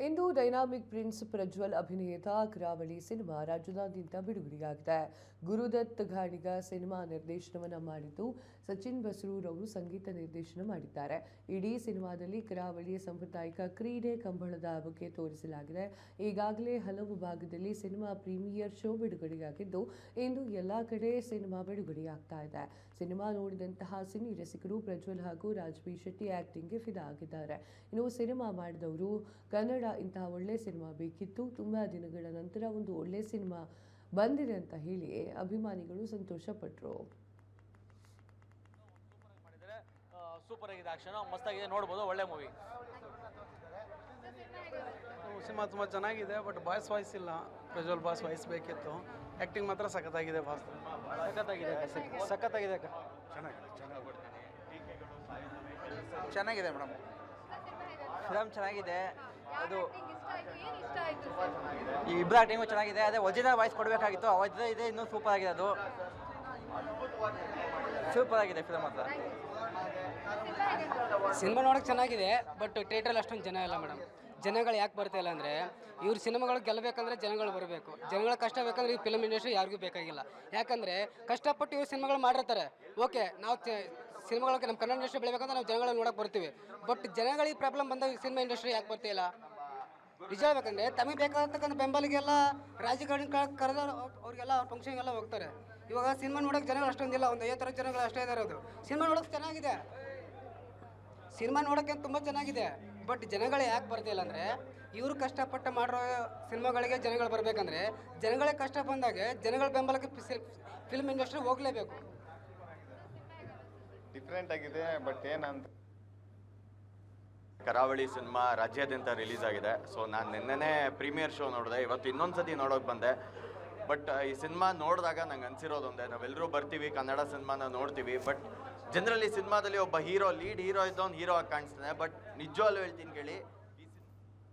ಇಂದು dynamic prince Prajwal ಅಭಿನಯದ ಕರಾವಳಿ cinema ರಾಜ್ಯದಾದ್ಯಂತ ಬಿಡುಗಡೆಯಾಗಿದೆ. ಗುರುದತ್ ಗಾಣಿಗ ಸಿನಿಮಾ ನಿರ್ದೇಶನವನ್ನ ಮಾಡಿದ್ದು ಸಚಿನ್ ಬಸ್ರೂರ್ ಅವರು ಸಂಗೀತ ನಿರ್ದೇಶನ ಮಾಡಿದ್ದಾರೆ. ಇಡೀ ಸಿನಿಮಾದಲ್ಲಿ ಕರಾವಳಿಯ ಸಾಂಪ್ರದಾಯಿಕ ಕ್ರೀಡೆ ಕಂಬಳದ ಬಗ್ಗೆ ತೋರಿಸಲಾಗಿದೆ. ಈಗಾಗಲೇ ಹಲವು ಭಾಗದಲ್ಲಿ ಸಿನಿಮಾ ಪ್ರೀಮಿಯರ್ ಶೋ ಬಿಡುಗಡೆಯಾಗಿದ್ದು ಇಂದು ಎಲ್ಲಾ ಕಡೆ ಸಿನಿಮಾ ಬಿಡುಗಡೆಯಾಗ್ತಾ ಇದೆ. ಸಿನಿಮಾ ನೋಡಿದಂತಹ ಸಿನಿ ರಸಿಕರು ಪ್ರಜ್ವಲ್ ಹಾಗೂ ರಾಜ್ಬಿ ಶೆಟ್ಟಿ ಆಕ್ಟಿಂಗ್ಗೆ ಫಿದಾ ಆಗಿದ್ದಾರೆ. ಇನ್ನು ಸಿನಿಮಾ ಮಾಡಿದವರು ಕನ್ನಡ ಇಂತಹ ಒಳ್ಳೆ ಸಿನಿಮಾ ಬೇಕಿತ್ತು, ತುಂಬಾ ದಿನಗಳ ನಂತರ ಒಂದು ಒಳ್ಳೆ ಸಿನಿಮಾ ಬಂದಿದೆ ಅಂತ ಹೇಳಿ ಅಭಿಮಾನಿಗಳು ಸಂತೋಷ ಪಟ್ಟರು. ಸೂಪರ್ ಆಗಿದೆ, ಆಕ್ಷನ್ ಮಸ್ತಾಗಿದೆ, ನೋಡ್ಬೋದು, ಒಳ್ಳೆ ಮೂವಿ. ಸಿನಿಮಾ ತುಂಬ ಚೆನ್ನಾಗಿದೆ, ಬಟ್ ಬಾಯ್ಸ್ ವಾಯ್ಸ್ ಇಲ್ಲ. ಪ್ರಜ್ವಲ್ ಬಾಸ್ ವಾಯ್ಸ್ ಬೇಕಿತ್ತು. ಆ್ಯಕ್ಟಿಂಗ್ ಮಾತ್ರ ಸಖತ್ತಾಗಿದೆ. ಬಾಸ್ ಸಖತ್ತಾಗಿದೆ. ಚೆನ್ನಾಗಿದೆ ಮೇಡಮ್, ಫಿಲಮ್ ಚೆನ್ನಾಗಿದೆ. ಅದು ಈ ಇಬ್ಬರ ಆಕ್ಟಿಂಗು ಚೆನ್ನಾಗಿದೆ. ಅದೇ ಒರಿಜಿನಲ್ ವಾಯ್ಸ್ ಕೊಡಬೇಕಾಗಿತ್ತು, ಅವತ್ತೇ ಇದೆ, ಇನ್ನೂ ಸೂಪರ್ ಆಗಿದೆ. ಅದು ಸೂಪರ್ ಆಗಿದೆ ಫಿಲಮ್ ಅಂತ. ಸಿನಿಮಾ ನೋಡೋಕೆ ಚೆನ್ನಾಗಿದೆ, ಬಟ್ ಥಿಯೇಟ್ರಲ್ಲಿ ಅಷ್ಟೊಂದು ಜನ ಇಲ್ಲ ಮೇಡಮ್. ಜನಗಳು ಯಾಕೆ ಬರ್ತಾ ಇಲ್ಲ ಅಂದರೆ, ಇವ್ರ ಸಿನಿಮಾಗಳು ಗೆಲ್ಲಬೇಕಂದ್ರೆ ಜನಗಳು ಬರಬೇಕು. ಜನಗಳ ಕಷ್ಟ ಬೇಕಂದ್ರೆ ಈ ಫಿಲಮ್ ಇಂಡಸ್ಟ್ರಿ ಯಾರಿಗೂ ಬೇಕಾಗಿಲ್ಲ. ಯಾಕಂದರೆ ಕಷ್ಟಪಟ್ಟು ಇವ್ರು ಸಿನಿಮಾಗಳು ಮಾಡಿರ್ತಾರೆ. ಓಕೆ, ನಾವು ಸಿನಿಮಾಗಳಿಗೆ ನಮ್ಮ ಕನ್ನಡ ಇಂಡಸ್ಟ್ರಿ ಬೆಳಿಬೇಕಂದ್ರೆ ನಾವು ಜನಗಳನ್ನ ನೋಡೋಕೆ ಬರ್ತೀವಿ. ಬಟ್ ಜನಗಳಿಗೆ ಪ್ರಾಬ್ಲಮ್ ಬಂದಾಗ ಸಿನಿಮಾ ಇಂಡಸ್ಟ್ರಿ ಯಾಕೆ ಬರ್ತಿಲ್ಲ? ನಿಜ ಹೇಳ್ಬೇಕಂದ್ರೆ ತಮಗೆ ಬೇಕಾಗತಕ್ಕಂಥ ಬೆಂಬಲಿಗೆಲ್ಲ ರಾಜಕಾರಣಿ ಕರೆದ ಅವ್ರಿಗೆಲ್ಲ ಫಂಕ್ಷನ್ಗೆಲ್ಲ ಹೋಗ್ತಾರೆ. ಇವಾಗ ಸಿನಿಮಾ ನೋಡೋಕೆ ಜನಗಳು ಅಷ್ಟೊಂದಿಲ್ಲ, ಒಂದು 50 ಜನಗಳು ಅಷ್ಟೇ ಇದ್ದಾರೆ. ಅದು ಸಿನಿಮಾ ನೋಡೋಕೆ ಚೆನ್ನಾಗಿದೆ, ಸಿನಿಮಾ ನೋಡೋಕ್ಕೆ ತುಂಬ ಚೆನ್ನಾಗಿದೆ. ಬಟ್ ಜನಗಳು ಯಾಕೆ ಬರ್ತಿಲ್ಲ ಅಂದರೆ, ಇವರು ಕಷ್ಟಪಟ್ಟು ಮಾಡಿರೋ ಸಿನಿಮಾಗಳಿಗೆ ಜನಗಳು ಬರಬೇಕಂದ್ರೆ ಜನಗಳಿಗೆ ಕಷ್ಟ ಬಂದಾಗ ಜನಗಳ ಬೆಂಬಲಕ್ಕೆ ಫಿಲ್ಮ್ ಇಂಡಸ್ಟ್ರಿ ಹೋಗಲೇಬೇಕು. ಡಿಫ್ರೆಂಟ್ ಆಗಿದೆ, ಬಟ್ ಏನಂತ ಕರಾವಳಿ ಸಿನಿಮಾ ರಾಜ್ಯಾದ್ಯಂತ ರಿಲೀಸ್ ಆಗಿದೆ. ಸೊ ನಾನು ನಿನ್ನೆನೇ ಪ್ರೀಮಿಯರ್ ಶೋ ನೋಡಿದೆ, ಇವತ್ತು ಇನ್ನೊಂದು ಸತಿ ನೋಡೋಕೆ ಬಂದೆ. ಬಟ್ ಈ ಸಿನಿಮಾ ನೋಡಿದಾಗ ನಂಗೆ ಅನಿಸಿರೋದೊಂದೇ, ನಾವೆಲ್ಲರೂ ಬರ್ತೀವಿ, ಕನ್ನಡ ಸಿನಿಮಾನ ನೋಡ್ತೀವಿ. ಬಟ್ ಜನರಲಿ ಸಿನಿಮಾದಲ್ಲಿ ಒಬ್ಬ ಲೀಡ್ ಹೀರೋ ಇದ್ದವನು ಹೀರೋ ಆಗಿ ಕಾಣಿಸ್ತಾನೆ. ಬಟ್ ನಿಜವಾಗ್ಲೂ ಹೇಳ್ತೀನಿ ಕೇಳಿ,